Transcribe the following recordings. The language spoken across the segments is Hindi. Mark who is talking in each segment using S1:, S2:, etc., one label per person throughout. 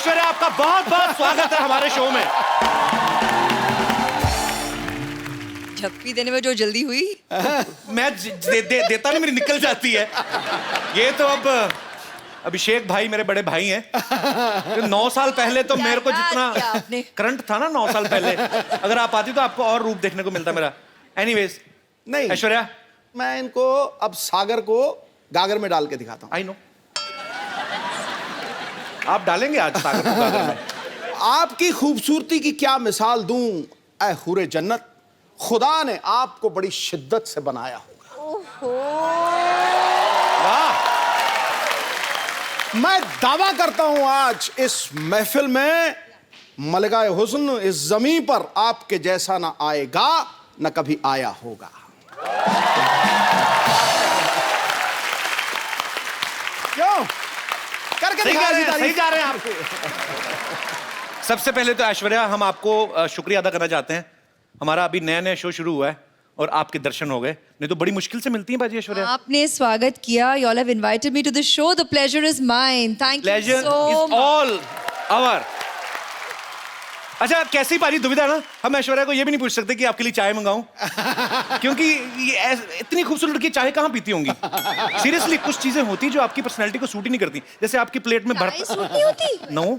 S1: ऐश्वर्या, आपका बहुत बहुत स्वागत है हमारे शो में।
S2: झप्पी देने में जो जल्दी हुई
S1: मैं देता नहीं, मेरी निकल जाती है। ये तो अब अभिषेक भाई मेरे बड़े भाई हैं। 9 साल पहले तो मेरे को जितना करंट था ना 9 साल पहले, अगर आप आती तो आपको और रूप देखने को मिलता मेरा। एनीवेज,
S3: नहीं
S1: ऐश्वर्या,
S3: मैं इनको अब सागर को गागर में डाल के दिखाता हूँ।
S1: आई नो, आप डालेंगे आज सागर को गागर में।
S3: आपकी खूबसूरती की क्या मिसाल दूं ऐ हुरे जन्नत, खुदा ने आपको बड़ी शिद्दत से बनाया होगा।
S1: वाह,
S3: मैं दावा करता हूं आज इस महफिल में मलिकाए हुस्न इस जमीन पर आपके जैसा ना आएगा न कभी आया होगा। क्यों करके
S1: सही
S3: दिखाया जी,
S1: सही जा रहे हैं आप। सबसे पहले तो ऐश्वर्या, हम आपको शुक्रिया अदा करना चाहते हैं। हमारा अभी नया नया शो शुरू हुआ है और आपके दर्शन हो गए, नहीं तो बड़ी मुश्किल से मिलती हैं बाजी ऐश्वर्या।
S2: आपने स्वागत किया, you all have invited me to the show, the pleasure is mine, thank you
S1: Pleasure
S2: so
S1: is
S2: much.
S1: all our। अच्छा, कैसी पाजी दुविधा ना, हम ऐश्वर्या को ये भी नहीं पूछ सकते कि आपके लिए चाय मंगाऊं, क्योंकि ये इतनी खूबसूरत लड़की चाय कहाँ पीती होंगी। सीरियसली, कुछ चीजें होती जो आपकी पर्सनैलिटी को सूट ही नहीं करती। जैसे आपकी प्लेट में
S2: चाय सूट नहीं होती?
S1: नो,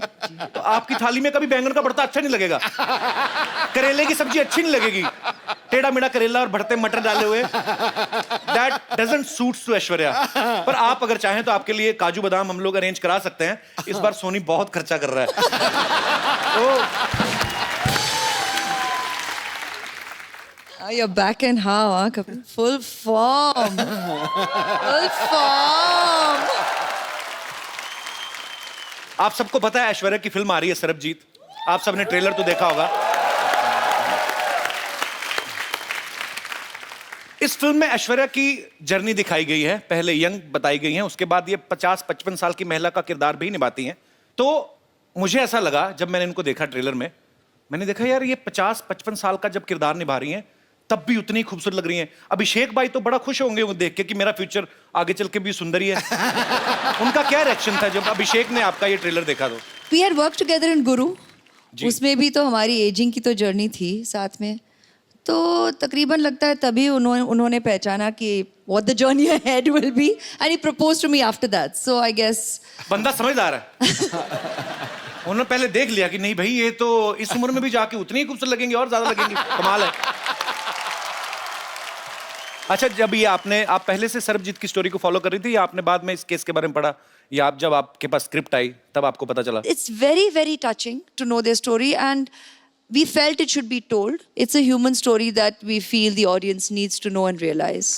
S1: तो आपकी थाली में कभी बैंगन का भरता अच्छा नहीं लगेगा, करेले की सब्जी अच्छी नहीं लगेगी, टेढ़ा मेढ़ा करेला और भरते मटर डाले हुए, that doesn't suits to Aishwarya. पर आप अगर चाहें तो आपके लिए काजू बादाम हम लोग अरेंज करा सकते हैं। इस बार सोनी बहुत खर्चा कर रहा है।
S2: You're back in how, huh? Kapil? Full form. Full form.
S1: आप सबको पता है ऐश्वर्या की फिल्म आ रही है सरबजीत, आप सबने ट्रेलर तो देखा होगा। इस फिल्म में ऐश्वर्या की जर्नी दिखाई गई है, पहले यंग बताई गई है, उसके बाद ये 50-55 साल की महिला का किरदार भी निभाती हैं। तो मुझे ऐसा लगा जब मैंने इनको देखा ट्रेलर में, मैंने देखा यार ये 50-55 साल का जब किरदार निभा रही हैं तब भी उतनी खूबसूरत लग रही हैं। अभिषेक भाई तो बड़ा खुश होंगे वो देख के कि मेरा फ्यूचर आगे चल के भी सुंदर ही है। उनका क्या रिएक्शन था जब अभिषेक ने आपका ये ट्रेलर देखा? तो
S2: We had worked together in Guru. उसमें भी तो हमारी एजिंग की तो जर्नी थी साथ में, तो तकरीबन लगता है तभी उन्होंने पहचाना कि what the journey ahead will be and he proposed to me after that. So I guess
S1: बंदा समझदार है। उन्होंने पहले देख लिया कि नहीं भाई ये तो इस उम्र में भी जाके उतनी ही खूबसूरत लगेंगे और ज्यादा लगेंगी, कमाल है। अच्छा, जब ये आप पहले से सरबजीत की स्टोरी को फॉलो कर रही थी या आपने बाद में इस केस के बारे में पढ़ा, या आप जब आपके पास स्क्रिप्ट आई तब आपको पता चला?
S2: It's very, very touching to know their story and we felt it should be told. It's a human story that we feel the audience needs to know and realize.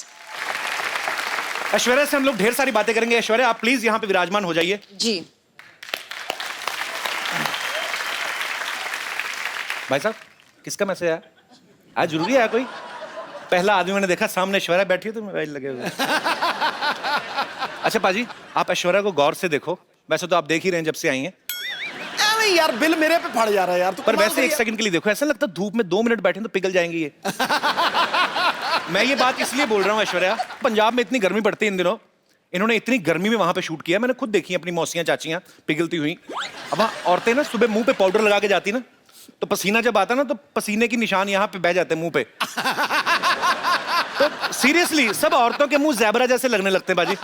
S1: Aishwarya से हम लोग ढेर सारी बातें करेंगे। ऐश्वर्या, आप प्लीज यहाँ पे विराजमान हो जाइए।
S2: जी।
S1: भाई साहब, किसका मैसेज आया? आज जरूरी है कोई? पहला आदमी मैंने देखा सामने ऐश्वर्या बैठी है तो मोबाइल लगे हुए। अच्छा पाजी, आप ऐश्वर्या को गौर से देखो, वैसे तो आप देख ही रहे हैं जब से आई हैं।
S3: नहीं यार, बिल मेरे पे फट जा रहा है यार। तो
S1: पर वैसे एक सेकंड के लिए देखो, ऐसा लगता है धूप में 2 मिनट बैठे तो पिघल जाएंगी ये। मैं ये बात इसलिए बोल रहा हूँ ऐश्वर्या, पंजाब में इतनी गर्मी पड़ती है इन दिनों, इन्होंने इतनी गर्मी में वहां पे शूट किया, मैंने खुद देखी अपनी मौसियां चाचियां पिघलती हुई। अब औरतें ना सुबह मुंह पे पाउडर लगा के जाती ना, तो पसीना जब आता ना तो पसीने की निशान यहाँ पे बह जाते हैं मुंह पे। तो सीरियसली सब औरतों के मुंह ज़ेबरा जैसे लगने लगते हैं बाजी।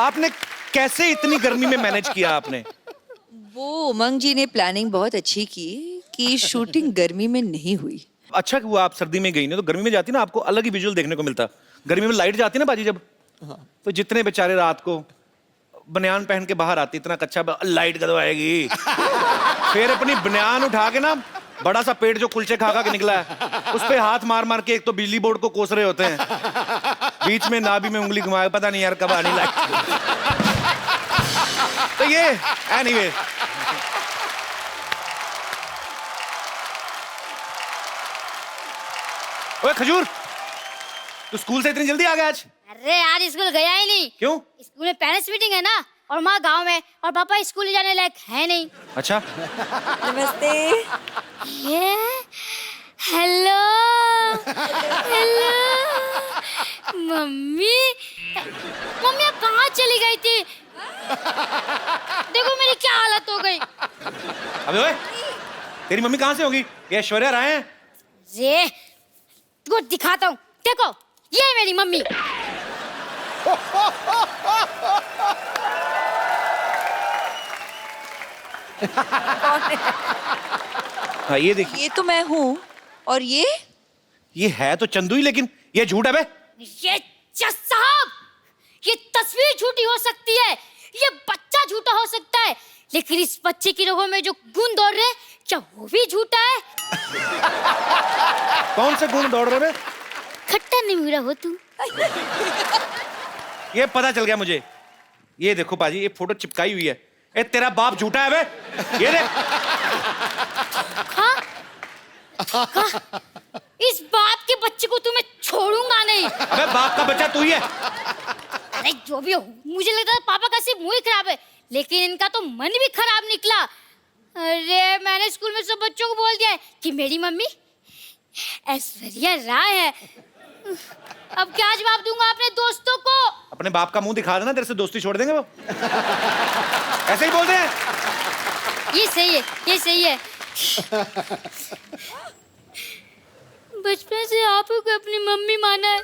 S1: आपने कैसे इतनी गर्मी में मैनेज किया आपने?
S2: वो उमंग जी ने प्लानिंग बहुत अच्छी की कि शूटिंग गर्मी में नहीं हुई।
S1: अच्छा हुआ आप सर्दी में गई ना, तो गर्मी में जाती ना आपको अलग ही विजुअल देखने को मिलता। गर्मी में लाइट जाती ना बाजी जब, तो जितने बेचारे रात को बनियान पहन के बाहर आती, इतना कच्चा लाइट कदों आएगी, फिर अपनी बनियान उठा के ना बड़ा सा पेट जो कुलचे खा खा के निकला है उस पे हाथ मार मार के एक तो बिजली बोर्ड को कोस रहे होते हैं, बीच में नाभि में उंगली घुमा, पता नहीं यार कब आनी लाइट। तो ये एनीवे, ओए खजूर, तू स्कूल से इतनी जल्दी आ गया आज?
S4: अरे यार स्कूल गया ही नहीं।
S1: क्यों?
S4: स्कूल में पेरेंट्स मीटिंग है ना, और माँ गांव में, और पापा स्कूल जाने लायक है नहीं।
S1: अच्छा,
S2: नमस्ते।
S4: ये हेलो हेलो मम्मी मम्मी अब कहाँ चली गई थी? देखो मेरी क्या हालत हो गई।
S1: अबे ओए, तेरी मम्मी कहाँ से होगी? ये ऐश्वर्या राय हैं?
S4: ये तुमको दिखाता हूँ, देखो ये है मेरी मम्मी।
S1: हाँ ये देखिए,
S2: ये तो मैं हूँ। और
S1: ये है तो चंदू ही, लेकिन ये झूठ है बे।
S4: ये जज साहब, ये तस्वीर झूठी हो सकती है, ये बच्चा झूठा हो सकता है, लेकिन इस बच्चे की रगों में जो गुण दौड़ रहे हैं, क्या वो भी झूठा है?
S1: कौन से गुण दौड़ रहे बे?
S4: खट्टा निमुरा हो तुम।
S1: ये पता चल गया मुझे। ये देखो पाजी, ये फोटो चिपकाई हुई है। ए तेरा बाप झूठा है बे। ये देख।
S4: हाँ? इस बाप के बच्चे को तुम्हें छोड़ूंगा नहीं।
S1: अबे बाप का बच्चा तू ही है।
S4: अरे जो भी हो, मुझे लगता है पापा का सिर्फ मुंह ही खराब है, लेकिन इनका तो मन भी खराब निकला। अरे मैंने स्कूल में सब बच्चों को बोल दिया है कि मेरी मम्मी ऐश्वर्या राय है। अब क्या जवाब दूंगा अपने दोस्तों को?
S1: अपने बाप का मुंह दिखा देना, तेरे से दोस्ती छोड़ देंगे वो। ऐसे ही बोलते हैं।
S4: ये सही है, ये सही है। बचपन से आप को अपनी मम्मी माना है,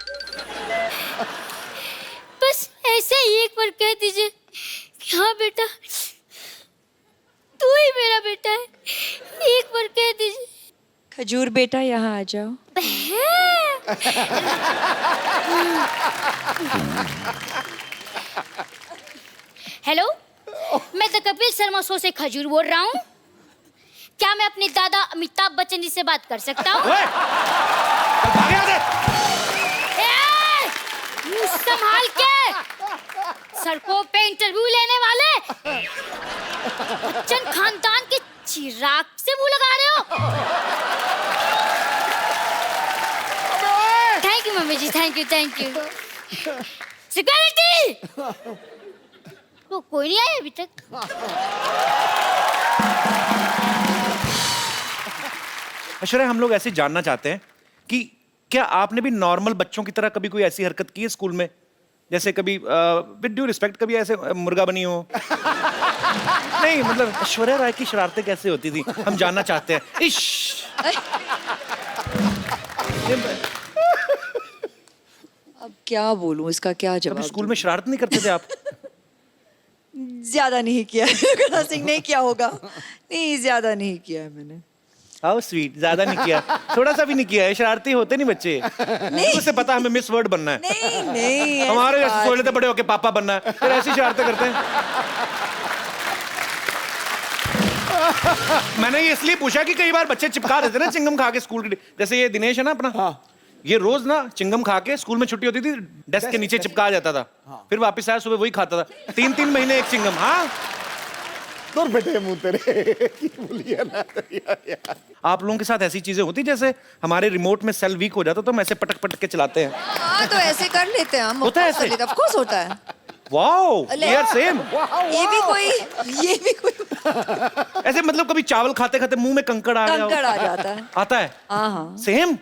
S4: बस ऐसे ही एक बार कह दीजिए कि हाँ बेटा तू ही मेरा बेटा है, एक बार कह दीजिए।
S2: खजूर बेटा यहाँ आ जाओ।
S4: हेलो, मैं द कपिल शर्मा शो से खजूर बोल रहा हूँ। क्या मैं अपने दादा अमिताभ बच्चन जी से बात कर सकता हूँ?
S1: ओए, चल भाग यहाँ से।
S4: मुंह संभाल के, सड़कों पे इंटरव्यू लेने वाले बच्चन खानदान के चिराग से मुंह लगा रहे हो। Thank you mummy ji, thank you thank you. Security, वो कोई नहीं आया अभी तक।
S1: ऐश्वर्या, हम लोग ऐसे जानना चाहते हैं कि क्या आपने भी नॉर्मल बच्चों की तरह कभी कोई ऐसी हरकत की है स्कूल में? जैसे कभी विद ड्यू रिस्पेक्ट कभी ऐसे मुर्गा बनी हो? नहीं मतलब ऐश्वर्या राय की शरारतें कैसे होती थी, हम जानना चाहते हैं। इश
S2: अब क्या बोलूं, इसका क्या
S1: कभी
S2: जवाब
S1: स्कूल में शरारत नहीं करते थे आप?
S2: ज्यादा नहीं किया है। सिंह नहीं किया होगा। नहीं, ज्यादा नहीं किया है मैंने।
S1: हाउ स्वीट, ज्यादा नहीं किया, थोड़ा सा भी नहीं किया है। शरारती होते नहीं बच्चे। नहीं उसे पता हमें मिस वर्ल्ड बनना है।
S2: नहीं नहीं,
S1: हमारे जैसे सोच लेते बड़े होके पापा बनना है, फिर ऐसी शरारतें करते हैं। मैंने ये इसलिए पूछा कि कई बार बच्चे चिपका देते ना चिंगम खा के स्कूल के। जैसे ये दिनेश है ना अपना,
S3: हाँ।
S1: ये रोज ना चिंगम खा के स्कूल में छुट्टी होती थी डेस्क के नीचे चिपका जाता था। फिर वापस आया सुबह वही खाता था। 3-3 महीने एक चिंगम। हाँ
S3: दूर बेटे मुंह तेरे बोलिए ना यार।
S1: आप लोगों के साथ ऐसी चीजें होती जैसे हमारे रिमोट में सेल वीक हो जाता तो हम ऐसे पटक पटक के चलाते हैं?
S2: हाँ तो ऐसे कर लेते हैं हम।
S1: होता है ऐसे?
S2: ऑफ कोर्स होता है।
S1: Wow, we are same.
S2: ये भी कोई
S1: ऐसे मतलब कभी चावल खाते खाते मुंह में कंकड़ आ गया हो?
S2: कंकड़ आ जाता है।
S1: आता है?
S2: हाँ हाँ।
S1: सेम।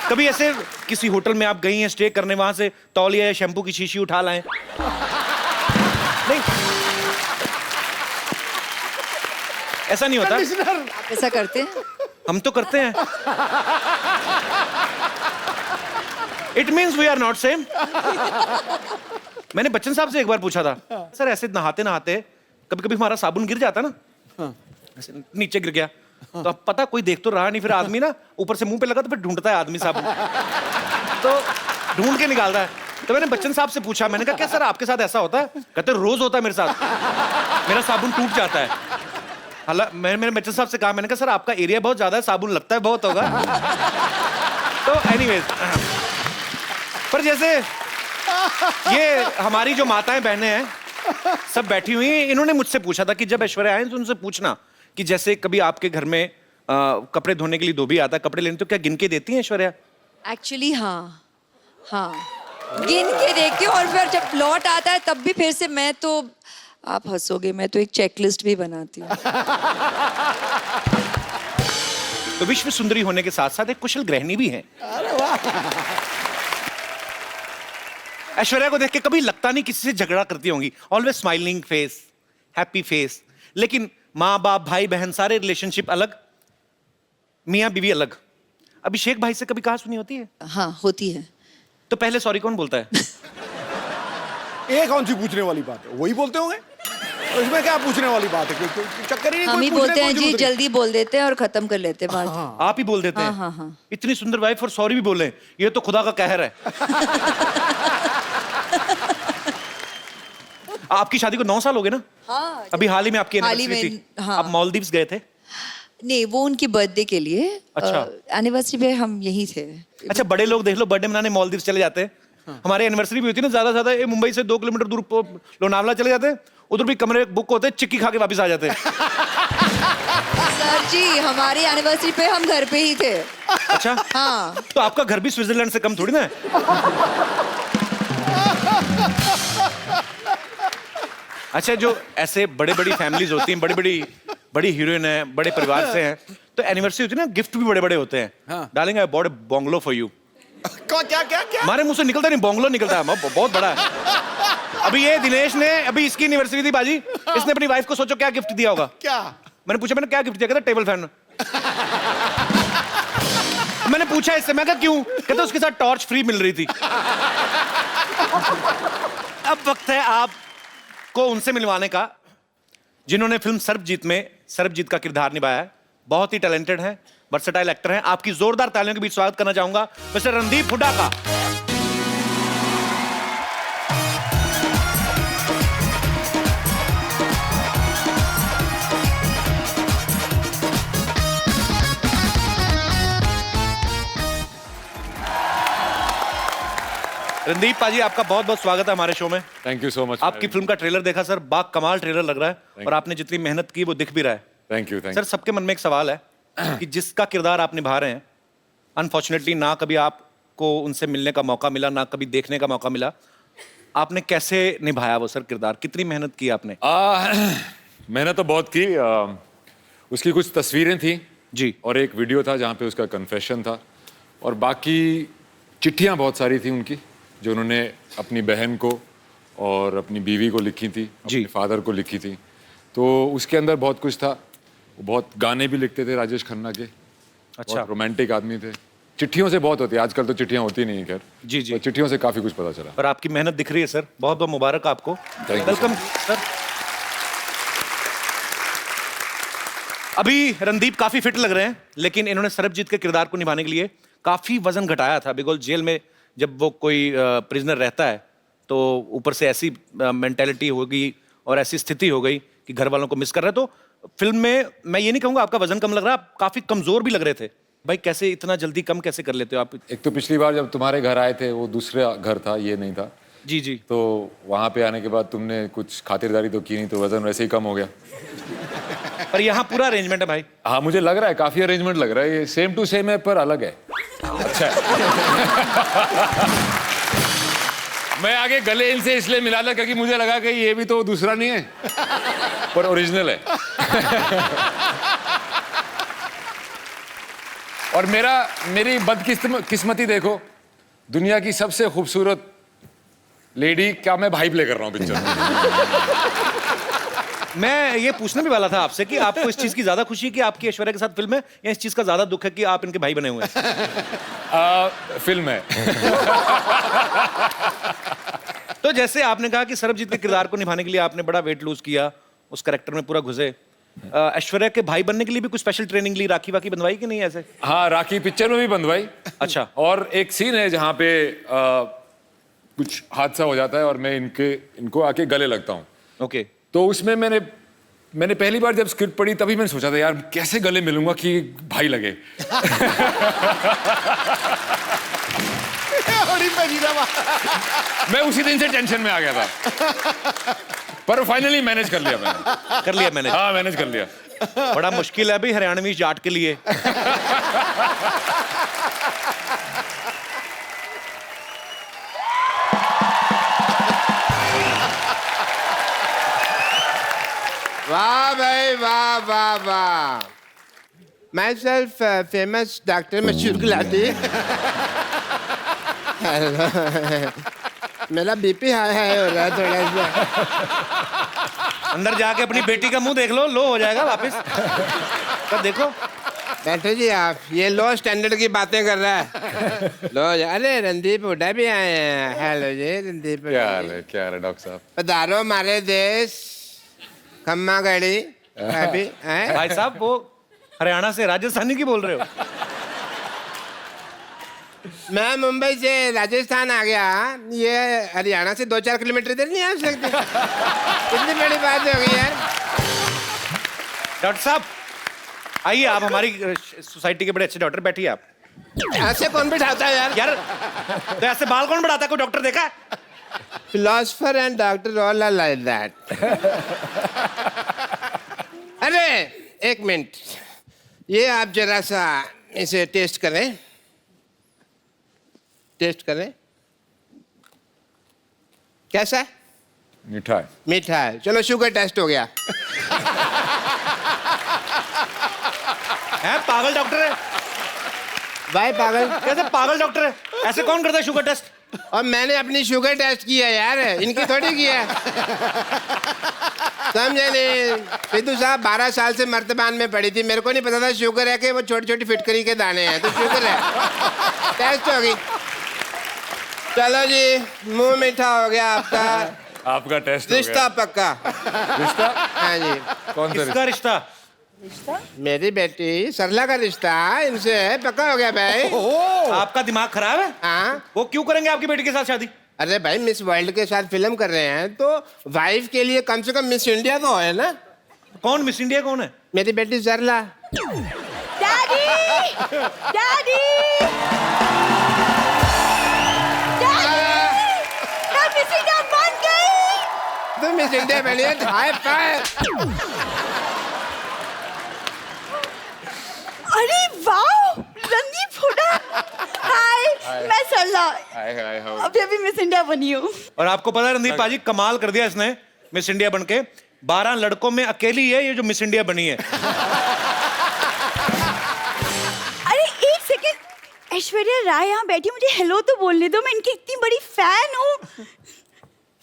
S1: कभी ऐसे किसी होटल में आप गई हैं स्टे करने, वहां से तौलिया या शैम्पू की शीशी उठा लाएं? नहीं, ऐसा नहीं होता।
S3: कंडीशनर
S2: ऐसा करते हैं?
S1: हम तो करते हैं। It means we are not same. मैंने बच्चन साहब से एक बार पूछा था, सर ऐसे नहाते नहाते कभी कभी हमारा साबुन गिर जाता ना, ऐसे नीचे गिर गया, तो अब पता कोई देख तो रहा नहीं, फिर आदमी ना ऊपर से मुंह पे लगा तो फिर ढूंढता है आदमी साबुन, तो ढूंढ के निकालता है। तो मैंने बच्चन साहब से पूछा, मैंने कहा क्या सर आपके साथ ऐसा होता है? कहते रोज होता है मेरे साथ, मेरा साबुन टूट जाता है। हालांकि मैंने बच्चन साहब से कहा, मैंने कहा सर आपका एरिया बहुत ज्यादा है, साबुन लगता है बहुत होगा। तो एनीवेज, पर जैसे ये हमारी जो माताएं बहनें हैं सब बैठी हुई हैं, इन्होंने मुझसे पूछा था कि जब ऐश्वर्या आए तो उनसे पूछना कि जैसे कभी आपके घर में कपड़े धोने के लिए धोबी आता है कपड़े लेने, तो क्या गिन के देती हैं ऐश्वर्या?
S2: एक्चुअली हाँ हाँ, गिन के देखती हूँ, और फिर जब लौट आता है तब भी फिर से मैं तो, आप हंसोगे, मैं तो एक चेकलिस्ट भी बनाती हूँ।
S1: तो विश्व सुंदरी होने के साथ साथ एक कुशल गृहिणी भी हैं। ऐश्वर्या को देख के कभी लगता नहीं किसी से झगड़ा करती होंगी, always smiling face, happy face. लेकिन माँ बाप भाई बहन सारे रिलेशनशिप अलग, मियाँ बीवी अलग। अभिषेक भाई से कभी कहा सुनी होती है?
S2: हाँ होती है।
S1: तो पहले सॉरी कौन बोलता है?
S3: ये कौन सी पूछने वाली बात है, वही बोलते होंगे। तो इसमें क्या पूछने वाली बात है, कोई चक्कर ही नहीं।
S2: हम
S3: कोई
S2: ही
S3: पूछने
S2: बोलते
S3: की
S2: हैं
S3: कोई
S2: जी,
S3: जरूरत नहीं।
S2: जल्दी बोल देते हैं और खत्म कर लेते हैं बात।
S1: आप ही बोल देते हैं?
S2: हाँ, हाँ।
S1: इतनी सुंदर वाइफ और सॉरी भी बोले, ये तो खुदा का कहर है। आपकी शादी को 9 साल हो गए ना?
S2: हाँ,
S1: अभी हाल ही में आपकी
S2: हाल ही
S1: एनिवर्सरी
S2: में,
S1: थी।
S2: हाँ।
S1: आप मालदीव्स गए थे?
S2: नहीं, वो उनकी बर्थडे के लिए।
S1: अच्छा।
S2: एनिवर्सरी पे हम यहीं थे।
S1: अच्छा, बड़े लोग देख लो बर्थडे मनाने मालदीव्स चले जाते हैं। हमारे एनिवर्सरी भी होती है ना, ज्यादा ज्यादा ये मुंबई से 2 किलोमीटर दूर लोनावला चले जाते हैं, उधर भी कमरे बुक होते हैं, चिक्की खा के वापस आ जाते हैं।
S2: सर जी, हमारी एनिवर्सरी पे हम घर पे ही थे।
S1: अच्छा,
S2: हाँ।
S1: तो आपका घर भी स्विट्जरलैंड से कम थोड़ी ना है। अच्छा, जो ऐसे बड़े बड़ी फैमिलीज होती हैं, बड़ी हीरोइन है, बड़े परिवार से हैं, तो एनिवर्सरी होती है ना, गिफ्ट भी बड़े बड़े होते हैं।
S3: हाँ।
S1: डालेंगे I bought a bungalow for you.
S3: क्या क्या क्या?
S1: हमारे मुंह से निकलता नहीं, बंगलो निकलता है, बहुत बड़ा है। अभी ये दिनेश ने, अभी इसकी एनिवर्सरी थी बाजी, इसने अपनी वाइफ को सोचो क्या गिफ्ट दिया होगा।
S3: क्या?
S1: मैंने पूछा, मैंने क्या गिफ्ट दिया? कहता टेबल फैन। मैंने पूछा इससे, मैं कहा क्यों? कहता उसके साथ टॉर्च फ्री मिल रही थी। अब वक्त है आपको उनसे मिलवाने का जिन्होंने फिल्म सर्वजीत में सर्वजीत का किरदार निभाया है। बहुत ही टैलेंटेड है, वर्सेटाइल एक्टर हैं। आपकी जोरदार तालियों के बीच स्वागत करना चाहूंगा मिस्टर रणदीप हुड्डा का। रणदीप पाजी, आपका बहुत बहुत स्वागत है हमारे शो में।
S5: Thank you so much.
S1: आपकी फिल्म का ट्रेलर देखा सर, बा कमाल ट्रेलर लग रहा है और आपने जितनी मेहनत की वो दिख भी रहा है।
S5: Thank you.
S1: सर, सबके मन में एक सवाल है कि जिसका किरदार आप निभा रहे हैं, अनफॉर्चुनेटली ना कभी आपको उनसे मिलने का मौका मिला, ना कभी देखने का मौका मिला, आपने कैसे निभाया वो सर किरदार? कितनी मेहनत की आपने?
S5: मैंने तो बहुत की। उसकी कुछ तस्वीरें थी
S1: जी,
S5: और एक वीडियो था जहाँ पे उसका कन्फेशन था, और बाकी चिट्ठियाँ बहुत सारी थी उनकी जो उन्होंने अपनी बहन को और अपनी बीवी को लिखी थी,
S1: जी।
S5: अपने फादर को लिखी थी। तो उसके अंदर बहुत कुछ था। वो बहुत गाने भी लिखते थे राजेश खन्ना के।
S1: अच्छा।
S5: रोमांटिक आदमी थे। चिट्ठियों से बहुत होती है, आजकल तो चिट्ठियाँ होती नहीं है खैर।
S1: जी, जी।
S5: तो चिट्ठियों से काफी कुछ पता चला।
S1: पर आपकी मेहनत दिख रही है सर, बहुत बहुत मुबारक आपको।
S5: Thank you,
S1: welcome sir. अभी रणदीप काफी फिट लग रहे हैं, लेकिन इन्होंने सरबजीत के किरदार को निभाने के लिए काफी वजन घटाया था। बिकॉज जेल में जब वो कोई प्रिजनर रहता है तो ऊपर से ऐसी मेंटेलिटी हो गई और ऐसी स्थिति हो गई कि घर वालों को मिस कर रहे हैं। तो फिल्म में मैं ये नहीं कहूँगा आपका वजन कम लग रहा, आप काफी कमजोर भी लग रहे थे। भाई कैसे इतना जल्दी कम कैसे कर लेते हो आप?
S5: एक तो पिछली बार जब तुम्हारे घर आए थे वो दूसरा घर था, ये नहीं था।
S1: जी जी।
S5: तो वहां पे आने के बाद तुमने कुछ खातिरदारी तो की नहीं, तो वजन वैसे ही कम हो गया।
S1: पर यहाँ पूरा अरेंजमेंट है भाई।
S5: हाँ, मुझे लग रहा है काफी अरेंजमेंट लग रहा है। ये सेम टू सेम है पर अलग है। अच्छा है। मैं आगे गले इनसे इसलिए मिला था क्योंकि मुझे लगा कि ये भी तो दूसरा नहीं है पर ओरिजिनल है। और मेरी बदकिस्मती देखो, दुनिया की सबसे खूबसूरत लेडी क्या मैं भाई प्ले कर रहा हूँ पिक्चर में।
S1: मैं ये पूछने भी वाला था आपसे कि आपको इस चीज की ज्यादा खुशी है कि आपकी ऐश्वर्या के साथ फिल्म है, या इस चीज का ज्यादा दुख है कि आप इनके भाई बने हुए हैं?
S5: फिल्म है।
S1: तो जैसे आपने कहा कि सरबजीत के किरदार को निभाने के लिए आपने बड़ा वेट लूज किया, उस कैरेक्टर में पूरा घुसे। ऐश्वर्या के भाई बनने के लिए भी कुछ स्पेशल ट्रेनिंग ली, राखी वाकी बंधवाई कि नहीं ऐसे?
S5: हाँ, राखी पिक्चर में भी बंधवाई।
S1: अच्छा।
S5: और एक सीन है जहाँ पे कुछ हादसा हो जाता है और मैं इनको आके गले लगता हूँ।
S1: ओके।
S5: तो उसमें मैंने पहली बार जब स्क्रिप्ट पढ़ी तभी मैंने सोचा था यार कैसे गले मिलूंगा कि भाई लगे। मैं उसी दिन से टेंशन में आ गया था, पर फाइनली मैनेज कर लिया मैंने।
S1: कर लिया मैंने?
S5: हाँ, मैनेज कर लिया।
S1: बड़ा मुश्किल है अभी हरियाणवी जाट के लिए।
S6: वाह भाई वाह वाह वाह। माई सेल्फ फेमस डॉक्टर मशहूर गुलाटी। मेरा बीपी हाई हो रहा है थोड़ा सा।
S1: अंदर जाके अपनी बेटी का मुंह देख लो हो जाएगा वापस। तब देखो।
S6: बैठो जी आप, ये लो स्टैंडर्ड की बातें कर रहा है। लो अरे रणदीप हुड्डा भी आए हैं। हेलो जी रणदीप।
S5: क्या हाल है डॉक्टर साहब?
S6: पधारो हमारे देश। खम्मा गढ़ी अभी
S1: भाई साहब वो हरियाणा से राजस्थानी की बोल रहे हो?
S6: मैं मुंबई से राजस्थान आ गया, ये हरियाणा से 2-4 किलोमीटर इधर नहीं आ सकते। कितनी बड़ी बात हो गई यार।
S1: डॉक्टर साहब आइए, आप हमारी सोसाइटी के बड़े अच्छे डॉक्टर, बैठिए आप।
S6: ऐसे कौन बिठाता है यार?
S1: यार तो ऐसे बाल कौन बढ़ाता है? कोई डॉक्टर देखा है?
S6: Philosopher and doctor all are like that. अरे एक मिनट, ये आप जरा सा इसे टेस्ट करें। टेस्ट करें, कैसा है?
S5: मीठा है।
S6: मीठा है। चलो शुगर टेस्ट हो गया।
S1: है पागल डॉक्टर है?
S6: भाई पागल
S1: कैसे पागल डॉक्टर है? ऐसे कौन करता है शुगर टेस्ट?
S6: और मैंने अपनी शुगर टेस्ट किया यार, इनकी थोड़ी किया। समझे नहीं? सिद्धू साहब 12 साल से मर्तबान में पड़ी थी, मेरे को नहीं पता था शुगर है कि वो छोटी छोटी फिटकरी के दाने हैं। तो शुगर है, टेस्ट हो गई। चलो जी, मुंह मीठा हो गया आपका।
S5: आपका टेस्ट
S6: रिश्ता पक्का।
S5: रिश्ता?
S6: हाँ जी।
S5: कौन सा
S1: किसका रिश्ता?
S6: मेरी बेटी सरला का रिश्ता इनसे पक्का हो गया भाई।
S1: आपका दिमाग खराब है?
S6: हाँ।
S1: वो क्यों करेंगे आपकी बेटी के साथ शादी?
S6: अरे भाई मिस वर्ल्ड के साथ फिल्म कर रहे हैं तो वाइफ के लिए कम से कम मिस इंडिया तो है ना।
S1: कौन मिस इंडिया कौन है?
S6: मेरी बेटी सरला।
S2: डैडी डैडी मिस इंडिया बन गई।
S6: तुम मिस इंडिया बनी है। हाय फाइव।
S2: अरे वाह, रणदीप हुड्डा। हाय, मैं सरला, अभी अभी मिस इंडिया बनी हूँ।
S1: और आपको पता है रणदीप पाजी, कमाल कर दिया इसने मिस इंडिया बन के। 12 लड़कों में अकेली है ये जो मिस इंडिया बनी है।
S2: अरे एक सेकंड, ऐश्वर्या राय यहाँ बैठी, मुझे हेलो तो बोलने दो, मैं इनकी इतनी बड़ी फैन हूँ।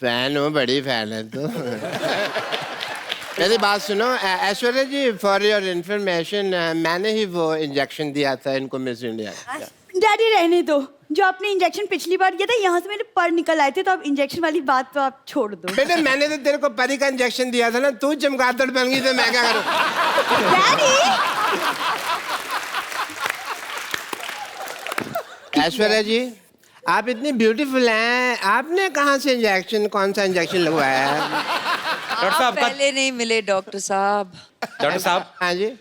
S6: फैन हो, बड़ी फैन है तो। मेरी बात सुनो ऐश्वर्या जी, फॉर योर इंफॉर्मेशन, मैंने ही वो इंजेक्शन दिया था इनको मिस इंडिया।
S2: डैडी रहने दो, जो आपने इंजेक्शन पिछली बार किया था यहाँ से मेरे पर निकल आए थे, तो अब इंजेक्शन वाली बात तो आप छोड़ दो।
S6: बेटे मैंने तो तेरे को परी का इंजेक्शन दिया था ना, तू चमगादड़ बन गई तो मैं क्या करूं?
S2: डैडी
S6: ऐश्वर्या जी, आप इतनी ब्यूटीफुल हैं, आपने कहाँ से इंजेक्शन, कौन सा इंजेक्शन लगवाया है?
S1: डॉक्टर साहब का
S2: पहले नहीं मिले डॉक्टर साहब।
S1: डॉक्टर साहब
S6: हाँ जी।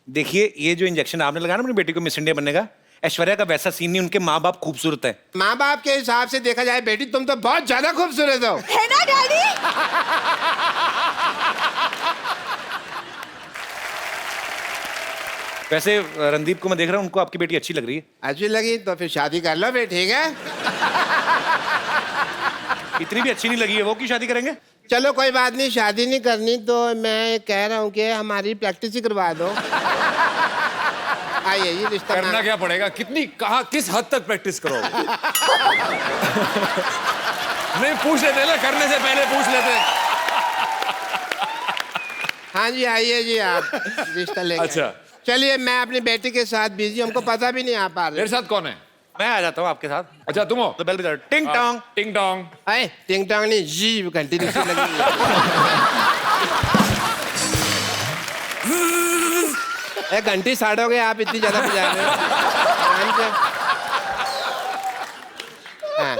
S1: देखिए, ये जो इंजेक्शन आपने लगाया ना अपनी बेटी को मिस इंडिया बनने का, ऐश्वर्या का वैसा सीन नहीं, उनके माँ बाप खूबसूरत है।
S6: माँ बाप के हिसाब से देखा जाए बेटी तुम तो बहुत ज्यादा खूबसूरत हो।
S2: है ना डैडी?
S1: वैसे रणदीप को मैं देख रहा हूँ, उनको आपकी बेटी अच्छी लग रही है।
S6: अच्छी लगी तो फिर शादी कर लो फिर, ठीक है?
S1: इतनी भी अच्छी नहीं लगी है वो, की शादी करेंगे?
S6: चलो कोई बात नहीं, शादी नहीं करनी तो मैं कह रहा हूँ कि हमारी प्रैक्टिस ही करवा दो। आइए ये रिश्ता
S5: करना क्या पड़ेगा? कितनी, कहाँ, किस हद तक प्रैक्टिस करोगे? नहीं पूछ लेते ना, करने से पहले पूछ लेते।
S6: हाँ जी आइए जी, आप रिश्ता लेके।
S5: अच्छा।
S6: चलिए, मैं अपनी बेटी के साथ बिजी, हमको पता भी नहीं आ पा रहा।
S5: मेरे साथ कौन है?
S1: मैं आ जाता हूँ आपके साथ।
S5: अच्छा तुम हो?
S1: तो बेल बजा, टिंग टोंग।
S5: टिंग टोंग।
S6: अरे टिंग टोंग नहीं, जी घंटी दूसरी लगी। ए घंटी साड़ोगे आप, इतनी ज्यादा बजा रहे हो। आराम से। हाँ,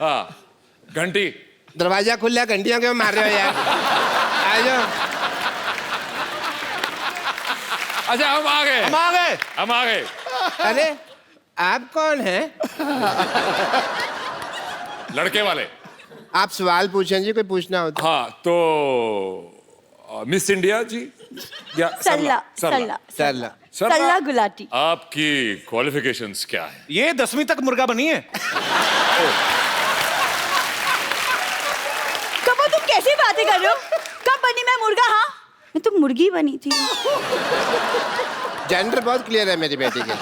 S5: हाँ घंटी।
S6: दरवाजा खुला, घंटियां क्यों मार रहे हो यार? आ जाओ।
S5: अच्छा हम आ गए।
S1: हम आ गए।
S5: हम आ गए।
S6: अरे आप कौन हैं?
S5: लड़के वाले।
S6: आप सवाल पूछें जी, कोई पूछना हो तो।
S5: हाँ तो मिस इंडिया जी या
S2: सरला
S5: सरला
S2: सरला
S6: सरला।
S2: सरला गुलाटी।
S5: आपकी क्वालिफिकेशंस क्या है?
S1: ये 10वीं तक मुर्गा बनी है।
S2: कब तुम कैसी बातें कर रहे हो? कब बनी मैं मुर्गा? हाँ मैं तो मुर्गी बनी थी।
S6: जेंडर बहुत क्लियर है मेरी बेटी के।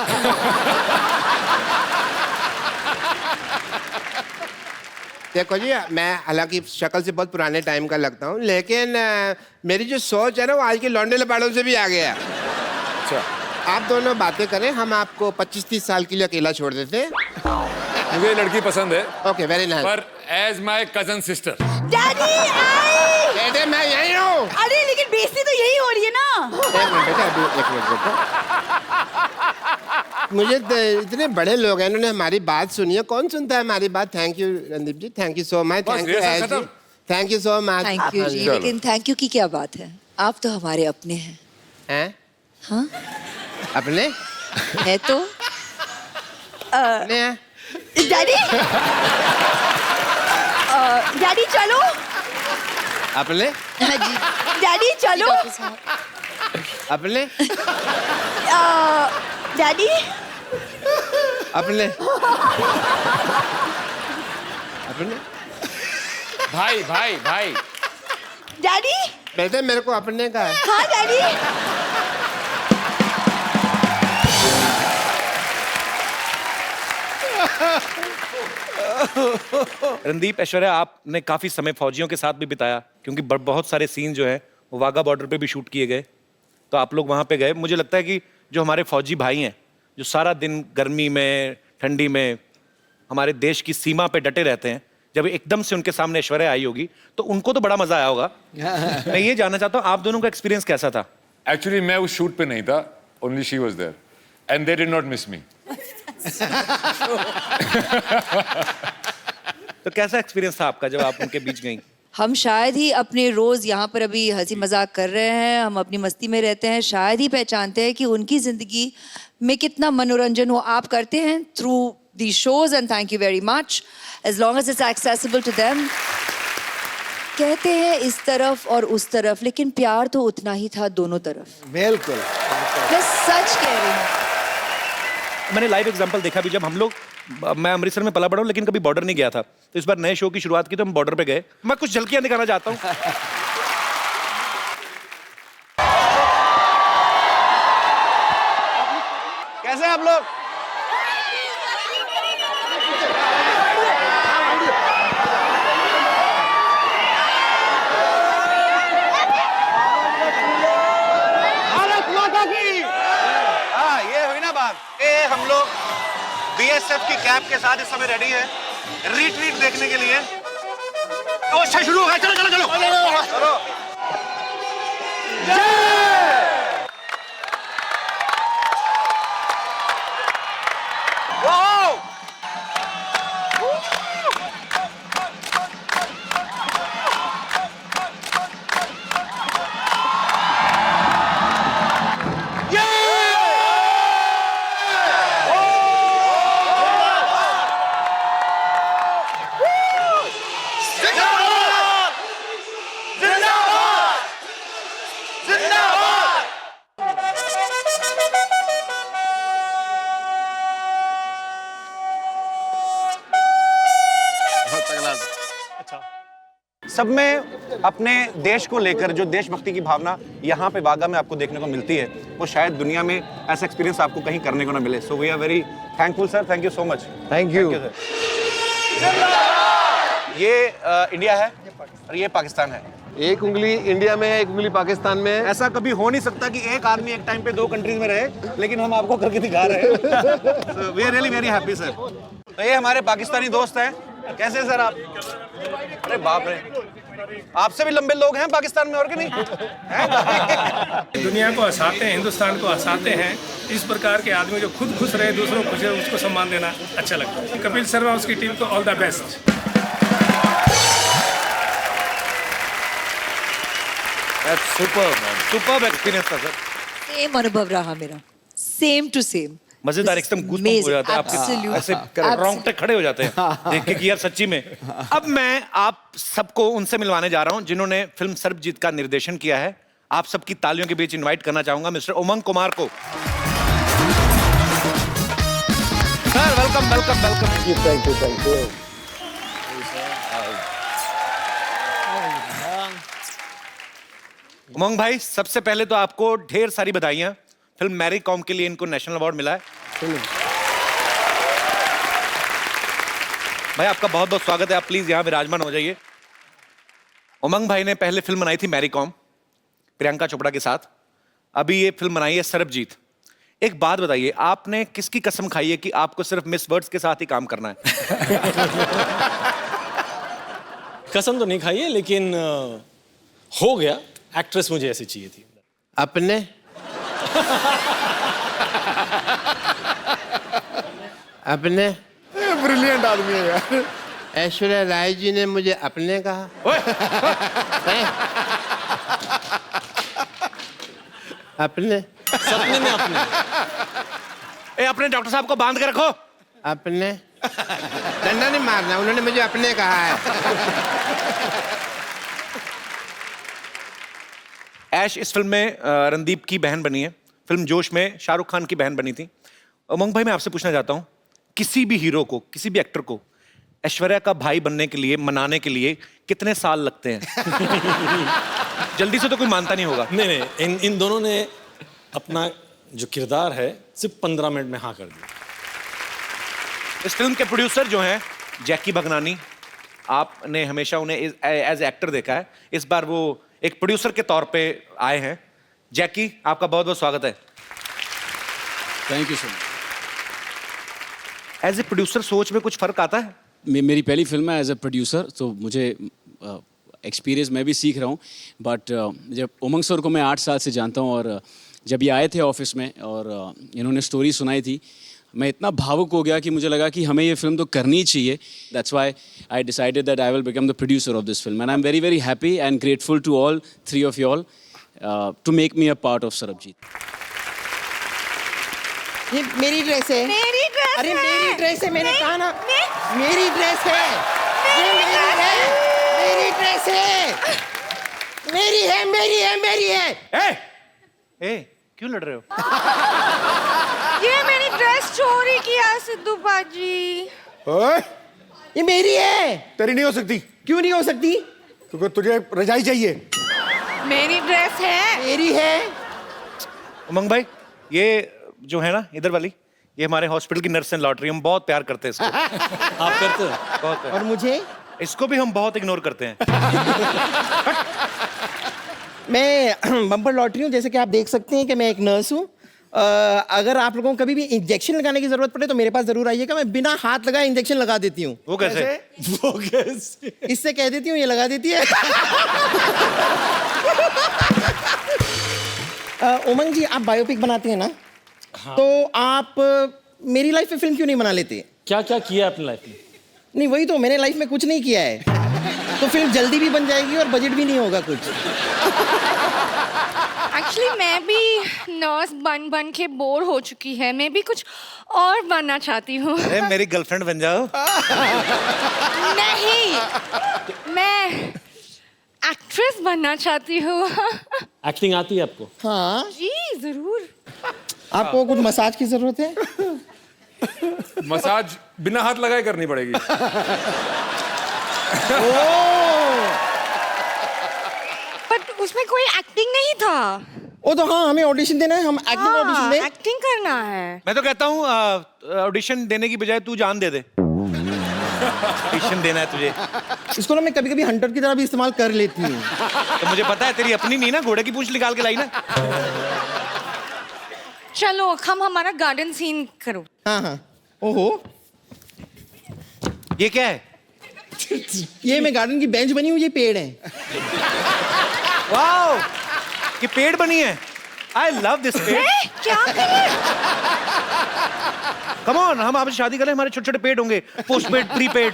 S6: देखो जी, मैं हालांकि शक्ल से बहुत पुराने टाइम का लगता हूँ, लेकिन मेरी जो सोच है ना वो आज के लौंडे लपाड़ों से भी आगे है।
S5: अच्छा,
S6: आप दोनों बातें करें, हम आपको 25-30 साल के लिए अकेला छोड़ देते हैं।
S5: मुझे ये लड़की पसंद है,
S6: ओके, वेरी नाइस।
S5: पर as my cousin sister.
S2: Daddy आई।
S6: बेटे मैं यही हूँ।
S2: अरे लेकिन बेइज्जती तो यही हो रही है ना।
S6: एक मिनट बेटा, अभी एक मिनट बेटा। मुझे इतने बड़े लोग हैं, इन्होंने हमारी बात सुनी है। कौन सुनता है हमारी बात? Thank you Randeep ji, thank you so much. Thank you
S5: rehearsal खत्म?
S6: Thank you so much.
S2: Thank you जी,
S5: चलो।
S2: लेकिन थैंक यू की क्या बात है, आप तो हमारे अपने हैं।
S6: हैं?
S2: हाँ
S6: अपने?
S2: है तो।
S6: अपने हैं?
S2: डैडी डैडी चलो।
S6: अपने?
S2: हाँ जी डैडी चलो।
S6: अपने?
S2: डैडी
S6: अपने? अपने?
S5: भाई भाई भाई,
S2: डैडी।
S6: बेटे मेरे को अपने का है।
S2: हाँ डैडी।
S1: रणदीप, ऐश्वर्या, आपने काफी समय फौजियों के साथ भी बिताया, क्योंकि बहुत सारे सीन जो है वो वाघा बॉर्डर पे भी शूट किए गए, तो आप लोग वहां पे गए। मुझे लगता है कि जो हमारे फौजी भाई हैं, जो सारा दिन गर्मी में ठंडी में हमारे देश की सीमा पे डटे रहते हैं, जब एकदम से उनके सामने ऐश्वर्या आई होगी तो उनको तो बड़ा मजा आया होगा। मैं ये जानना चाहता हूँ, आप दोनों का एक्सपीरियंस कैसा था?
S5: एक्चुअली मैं उस शूट पे नहीं था, only she was there and they did not miss me.
S1: तो कैसा एक्सपीरियंस था आपका जब आप उनके बीच गई?
S2: हम शायद ही अपने रोज यहाँ पर अभी हंसी मजाक कर रहे हैं, हम अपनी मस्ती में रहते हैं, शायद ही पहचानते हैं कि उनकी जिंदगी में कितना मनोरंजन हो आप करते हैं through the shows, and thank you very much as long as it's accessible to them. कहते हैं इस तरफ और उस तरफ, लेकिन प्यार तो उतना ही था दोनों तरफ।
S3: बिल्कुल।
S2: मैं सच कह रही हूँ।
S1: मैंने लाइव एग्जांपल देखा भी, जब हम लोग, मैं अमृतसर में पला बड़ा हूँ लेकिन कभी बॉर्डर नहीं गया था, तो इस बार नए शो की शुरुआत की तो हम बॉर्डर पे गए। मैं कुछ झलकियां दिखाना चाहता हूँ।
S3: कैसे हैं आप लोग? भारत माता की। हाँ, ये हुई ना बात। हम लोग बीएसएफ की कैप के साथ इस समय रेडी है रिट्रीट देखने के लिए। तो अच्छा शुरू हो गया, चलो चलो चलो चलो। वाओ! सब में अपने देश को लेकर जो देशभक्ति की भावना यहाँ पे वाघा में आपको देखने को मिलती है, वो शायद दुनिया में ऐसा एक्सपीरियंस आपको कहीं करने को ना मिले। So we are very thankful sir, thank you so much.
S6: Thank you.
S3: ये इंडिया है और ये पाकिस्तान है।
S7: एक उंगली इंडिया में है, एक उंगली पाकिस्तान में है।
S3: ऐसा कभी हो नहीं सकता कि एक आदमी एक टाइम पे दो कंट्रीज में रहे, लेकिन हम आपको करके दिखा रहे हैं। We are really very happy sir. तो ये हमारे पाकिस्तानी दोस्त हैं। कैसे सर आप? अरे बाप रे, आपसे भी लंबे लोग हैं पाकिस्तान में, और कि नहीं?
S8: दुनिया को हंसाते हैं, हिंदुस्तान को हंसाते हैं। इस प्रकार के आदमी जो खुद खुश रहे, दूसरों को खुश रहे, उसको सम्मान देना अच्छा लगता है। कपिल शर्मा उसकी टीम को all the best.
S1: Superb experience था सर।
S2: सेम अनुभव रहा मेरा, सेम टू सेम।
S1: मजेदार, एकदम गूज़बम्प हो जाता है आपके,
S2: Absolute.
S1: ऐसे रोंगटे खड़े हो जाते हैं देख के कि यार सच्ची में। अब मैं आप सबको उनसे मिलवाने जा रहा हूं जिन्होंने फिल्म सर्वजीत का निर्देशन किया है। आप सबकी तालियों के बीच इनवाइट करना चाहूंगा मिस्टर उमंग कुमार को। Sir welcome welcome welcome.
S7: Thank you thank you.
S1: Umang भाई, सबसे पहले तो आपको ढेर सारी बधाइयां। फिल्म मैरी कॉम के लिए इनको नेशनल अवार्ड मिला है। भाई आपका बहुत बहुत स्वागत है, आप प्लीज यहाँ विराजमान हो जाइए। उमंग भाई ने पहले फिल्म बनाई थी मैरी कॉम, प्रियंका चोपड़ा के साथ। अभी ये फिल्म बनाई है सरबजीत। एक बात बताइए, आपने किसकी कसम खाई है कि आपको सिर्फ मिस वर्ड्स के साथ ही काम करना है?
S9: कसम तो नहीं खाई है, लेकिन हो गया। एक्ट्रेस मुझे ऐसी चाहिए थी।
S6: अपने अपने
S5: ब्रिलियंट आदमी है यार।
S6: ऐश्वर्या राय जी ने मुझे अपने कहा। हैं? अपने
S9: सपने में अपने।
S1: अपने डॉक्टर साहब को बांध के रखो।
S6: अपने डंडा नहीं मारना, उन्होंने मुझे अपने कहा है।
S1: ऐश इस फिल्म में रणदीप की बहन बनी है। फिल्म जोश में शाहरुख खान की बहन बनी थी। उमंग भाई, मैं आपसे पूछना चाहता हूँ, किसी भी हीरो को, किसी भी एक्टर को ऐश्वर्या का भाई बनने के लिए, मनाने के लिए कितने साल लगते हैं? जल्दी से तो कोई मानता नहीं होगा।
S9: नहीं, इन दोनों ने अपना जो किरदार है सिर्फ 15 मिनट में हाँ कर दिया।
S1: इस फिल्म के प्रोड्यूसर जो हैं जैकी भगनानी, आपने हमेशा उन्हें एज एक्टर देखा है, इस बार वो एक प्रोड्यूसर के तौर पे आए हैं। जैकी, आपका बहुत बहुत स्वागत है।
S10: Thank you so much.
S1: As a producer सोच में कुछ फर्क आता है?
S10: मेरी पहली फिल्म है एज ए प्रोड्यूसर, तो मुझे एक्सपीरियंस मैं भी सीख रहा हूँ। बट जब उमंग सर को मैं 8 साल से जानता हूँ, और जब ये आए थे ऑफिस में और इन्होंने स्टोरी सुनाई थी, मैं इतना भावुक हो गया कि मुझे लगा कि हमें ये फिल्म तो करनी ही चाहिए। That's why I decided that I will become the producer of this film, and I am very very happy and grateful to all 3 of you all to make me a part of Sarabjit.
S6: ये मेरी ड्रेस है।
S2: मेरी ड्रेस
S6: अरे
S2: है।
S6: मेरी ड्रेस है, मैंने कहा ना। मेरी ड्रेस है। ये मेरी है। मेरी ड्रेस है। मेरी है, मेरी है, मेरी है।
S1: ए, क्यों लड़ रहे हो?
S2: ये मेरी ड्रेस चोरी किया सिद्धू बाजी।
S5: ओए,
S6: ये मेरी है।
S5: तेरी नहीं हो सकती।
S6: क्यों नहीं हो सकती?
S5: क्योंकि तुझे रजाई चाहिए।
S2: मेरी ड्रेस है।
S6: मेरी है।
S1: उमंग भाई, ये जो है ना इधर वाली, ये हमारे हॉस्पिटल की नर्स एंड लॉटरी, हम बहुत प्यार करते हैं इसको।
S9: आप करते हो?
S1: बहुत।
S6: और मुझे?
S1: इसको भी हम बहुत इग्नोर करते हैं।
S6: मैं बम्पर लॉटरी हूँ, जैसे कि आप देख सकते हैं कि मैं एक नर्स हूँ। अगर आप लोगों को कभी भी इंजेक्शन लगाने की जरूरत पड़े तो मेरे पास जरूर आइएगा, मैं बिना हाथ लगाए इंजेक्शन लगा देती हूँ।
S1: वो कैसे?
S9: वो कैसे?
S6: इससे कह देती हूँ, ये लगा देती है। उमंग जी, आप बायोपिक बनाते हैं ना? हाँ। तो आप मेरी लाइफ में फिल्म क्यों नहीं बना लेते?
S9: क्या क्या किया अपनी लाइफ में?
S6: नहीं, वही तो, मैंने लाइफ में कुछ नहीं किया है। तो फिल्म जल्दी भी बन जाएगी और बजट भी नहीं होगा कुछ।
S11: एक्चुअली मैं भी नर्स बन बन के बोर हो चुकी है, मैं भी कुछ और बनना चाहती हूँ।
S1: अरे मेरी गर्लफ्रेंड बन जाओ।
S11: नहीं, मैं एक्ट्रेस बनना चाहती हूँ।
S9: एक्टिंग आती है आपको?
S6: हाँ
S11: जी जरूर।
S6: आपको कुछ मसाज की जरूरत है?
S5: मसाज बिना हाथ लगाए करनी पड़ेगी।
S11: बट उसमें कोई एक्टिंग नहीं था।
S6: ओ तो हाँ, हमें ऑडिशन देना है, हम एक्टिंग ऑडिशन दें।
S11: एक्टिंग करना है।
S1: मैं तो कहता हूँ ऑडिशन देने की बजाय तू जान दे दे। ऑडिशन देना है तुझे।
S6: इसको ना मैं कभी कभी हंटर की तरह भी इस्तेमाल कर लेती हूँ।
S1: तो मुझे पता है तेरी अपनी नहीं ना, घोड़े की पूंछ निकाल के लाई ना।
S11: चलो हम हमारा गार्डन सीन करो।
S6: हाँ हाँ। ओहो,
S1: ये क्या है?
S6: ये मैं गार्डन की बेंच बनी हूँ, ये पेड़ है।
S1: वाओ, ये पेड़ बनी है। आई लव दिस पेड़।
S11: क्या करें?
S1: कम ऑन, हम आपसे शादी करें, हमारे छोटे छोटे पेड़ होंगे, postpaid, prepaid.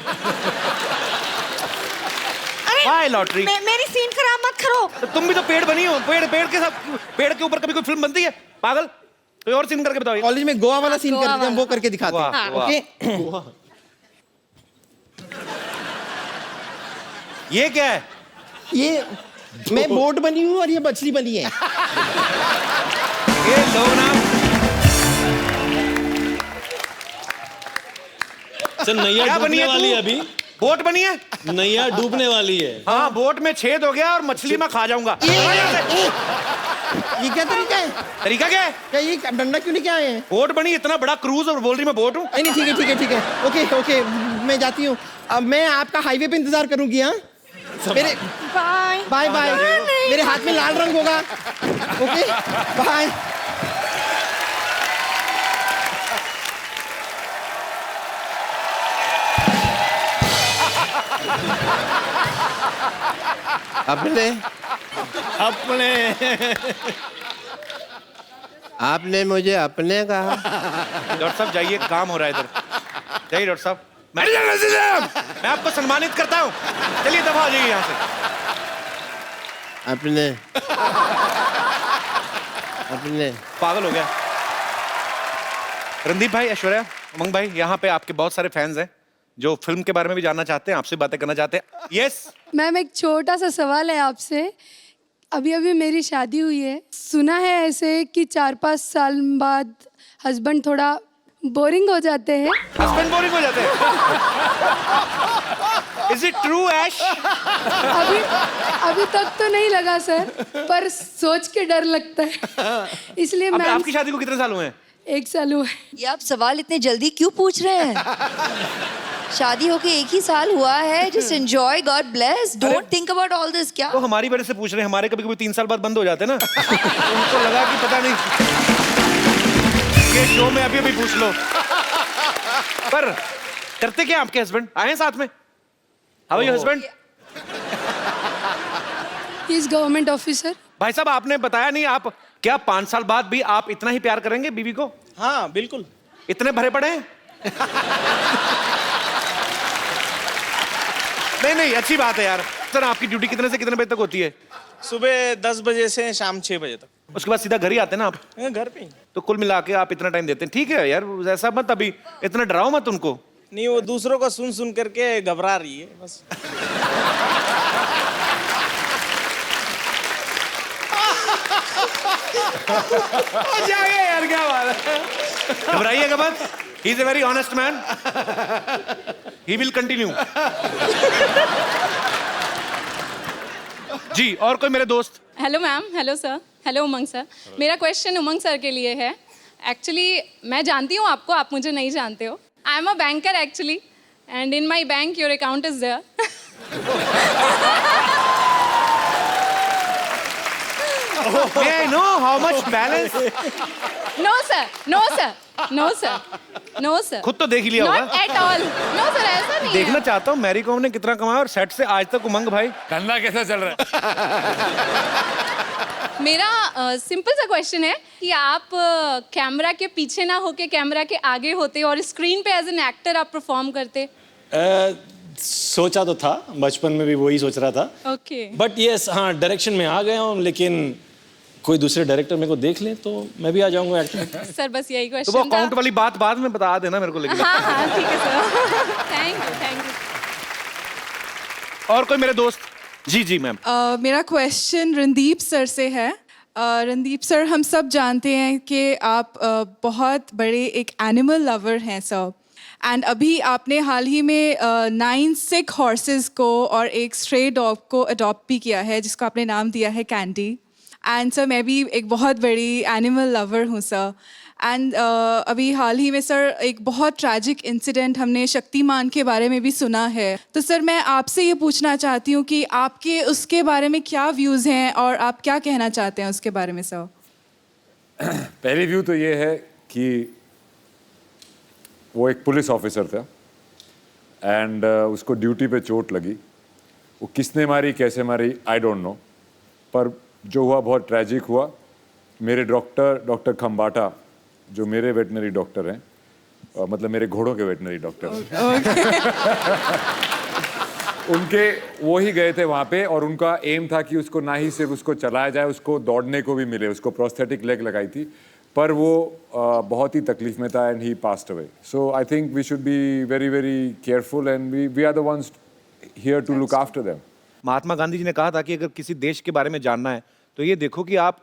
S1: Why lottery?
S11: मेरी सीन खराब मत करो।
S1: तुम भी तो पेड़ बनी हो। पेड़ के साथ, पेड़ के ऊपर कभी कोई फिल्म बनती है? पागल, कोई और सीन करके बताओ।
S6: कॉलेज में गोवा वाला सीन करते थे हम, वो करके दिखाते हैं।
S1: वाह, वाह।
S6: ओके।
S1: ये क्या है?
S6: ये मैं बोट बनी हूँ और ये मछली बनी है।
S1: ये लो ना।
S9: सर नैया
S1: क्या बनी
S9: डूबने
S1: है
S9: वाली
S1: तू?
S9: है अभी।
S1: बोट बनी है?
S9: नैया डूबने वाली है।
S1: हाँ, बोट में छेद हो गया और मछली मैं खा जाऊंगा।
S6: ये क्या तरीका है?
S1: तरीका क्या है?
S6: क्या ये डंडा क्यों लेके आए हैं?
S1: बोट बनी, इतना बड़ा क्रूज और बोल रही मैं बोट हूँ।
S6: नहीं ठीक है ठीक है ठीक है, ओके ओके, मैं जाती हूँ। अब मैं आपका हाईवे पे इंतजार करूंगी। हाँ मेरे
S11: बाय
S6: बाय बाय, मेरे हाथ में लाल रंग होगा। Okay bye. अपने आपने मुझे अपने कहा।
S1: डॉक्टर साहब जाइए, काम हो रहा है इधर। जाइए डॉक्टर साहब, मैं आपको सम्मानित करता हूँ। चलिए दफा हो जाइए यहाँ से।
S6: अपने अपने
S1: पागल हो गया। रणदीप भाई, ऐश्वर्या, उमंग भाई, यहाँ पे आपके बहुत सारे फैंस हैं जो फिल्म के बारे में भी जानना चाहते हैं, आपसे बातें करना चाहते हैं। यस
S12: मैम, एक छोटा सा सवाल है आपसे। अभी अभी मेरी शादी हुई है, सुना है ऐसे कि 4-5 साल बाद हस्बैंड थोड़ा बोरिंग हो जाते हैं।
S1: हस्बैंड बोरिंग हो जाते हैं? इज इट ट्रू ऐश?
S12: अभी तक तो नहीं लगा सर, पर सोच के डर लगता है, इसलिए
S1: अब
S12: मैम।
S1: आपकी शादी को कितने साल हुए हैं?
S12: 1 साल हुआ है।
S2: ये आप सवाल इतने जल्दी क्यों पूछ रहे हैं? शादी होके 1 ही साल हुआ है। Just enjoy, God bless, don't think about all this. क्या
S1: तो हमारी वजह से पूछ रहे हैं? हमारे कभी कभी 3 साल बाद बंद हो जाते हैं ना। तो उनको लगा कि पता नहीं, ये शो में अभी अभी पूछ लो। पर करते क्या आपके हस्बैंड? आए हैं साथ में? How your husband?
S12: He is government officer.
S1: भाई साहब, आपने बताया नहीं, आप क्या 5 साल बाद भी आप इतना ही प्यार करेंगे बीवी को?
S9: हाँ बिल्कुल।
S1: इतने भरे पड़े हैं? नहीं, अच्छी बात है यार। सर, आपकी ड्यूटी कितने से कितने बजे तक होती है?
S9: सुबह 10 बजे से शाम 6 बजे तक।
S1: उसके बाद सीधा घर ही आते हैं ना आप?
S9: घर पे ही।
S1: तो कुल मिला के आप इतना टाइम देते हैं। ठीक है यार, ऐसा मत, अभी इतना डराओ मत उनको।
S9: नहीं, वो दूसरों का सुन सुन करके घबरा रही है बस।
S1: जाइए यार, क्या बात है। घबराइएगा मत, he is a very honest man, he will continue. जी, और कोई मेरे दोस्त?
S13: Hello ma'am, hello sir, hello Umang sir. मेरा क्वेश्चन उमंग सर के लिए है। एक्चुअली मैं जानती हूँ आपको, आप मुझे नहीं जानते हो। I am a banker actually, and in my bank your account is there.
S1: May I know how much balance?
S13: No sir, no sir, no sir, no sir.
S1: खुद तो देख ही लिया
S13: Not
S1: होगा।
S13: at all. No sir, ऐसा नहीं
S1: देखना
S13: है।
S1: चाहता हूँ मैरी कॉम ने कितना कमाया और सेट से आज तक उमंग भाई।
S5: धंधा कैसा चल रहा है?
S13: मेरा सिंपल सा क्वेश्चन है कि आप कैमरा के पीछे ना होके कैमरा के आगे होते और स्क्रीन पे एज एन एक्टर आप परफॉर्म करते।
S9: सोचा तो था, बचपन में भी वही सोच रहा था।
S13: ओके।
S9: बट यस, हाँ डायरेक्शन में आ गया हूँ, लेकिन कोई दूसरे डायरेक्टर मेरे को देख ले तो मैं भी आ जाऊंगा एक्टर।
S13: सर बस यही
S1: तो वो
S13: क्वेश्चन था।
S1: अकाउंट वाली बात बाद में बता देना मेरे को, लेकिन
S13: हाँ ठीक है sir. Thank you, thank you.
S1: और कोई मेरे दोस्त? जी मैम।
S12: मेरा क्वेश्चन रणदीप सर से है। रणदीप सर, हम सब जानते हैं कि आप बहुत बड़े एक एनिमल लवर हैं सर, एंड अभी आपने हाल ही में 9 सिक हॉर्सेस को और एक स्ट्रे डॉग को अडॉप्ट भी किया है, जिसको आपने नाम दिया है कैंडी। एंड सर, मैं भी एक बहुत बड़ी एनिमल लवर हूँ सर। एंड अभी हाल ही में सर एक बहुत ट्रैजिक इंसिडेंट हमने शक्तिमान के बारे में भी सुना है। तो सर मैं आपसे ये पूछना चाहती हूँ कि आपके उसके बारे में क्या व्यूज़ हैं और आप क्या कहना चाहते हैं उसके बारे में सर?
S5: पहली व्यू तो ये है कि वो एक पुलिस ऑफिसर था एंड उसको ड्यूटी पे चोट लगी। वो किसने मारी, कैसे मारी, आई डोंट नो, पर जो हुआ बहुत ट्रैजिक हुआ। मेरे डॉक्टर खम्बाटा, जो मेरे वेटनरी डॉक्टर हैं, मतलब मेरे घोड़ों के वेटनरी डॉक्टर उनके वो ही गए थे वहाँ पे, और उनका एम था कि उसको ना ही सिर्फ उसको चलाया जाए, उसको दौड़ने को भी मिले। उसको प्रोस्थेटिक लेग लगाई थी, पर वो बहुत ही तकलीफ में था and he passed away. So I think we should be very very careful and we are the ones here to look after them.
S1: Mahatma Gandhi ji ने कहा था कि अगर किसी देश के बारे में जानना है तो ये देखो कि आप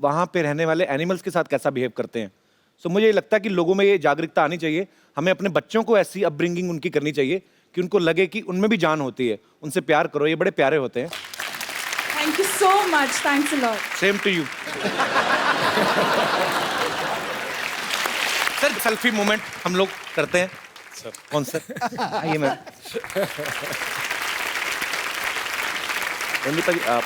S1: वहाँ पे रहने वाले एनिमल्स के साथ कैसा बिहेव करते हैं। सो मुझे ये लगता है कि लोगों में ये जागरूकता आनी चाहिए। हमें अपने बच्चों को ऐसी अपब्रिंगिंग उनकी करनी चाहिए कि उनको लगे कि उनमें भी जान होती है। उनसे प्यार करो, ये बड़े प्यारे होते हैं।
S12: Thank you so much. Thanks a lot.
S1: Same to you. Sir selfie moment हम लोग करते हैं सर। कौन सर? आइए मैम। रंदीप जी आप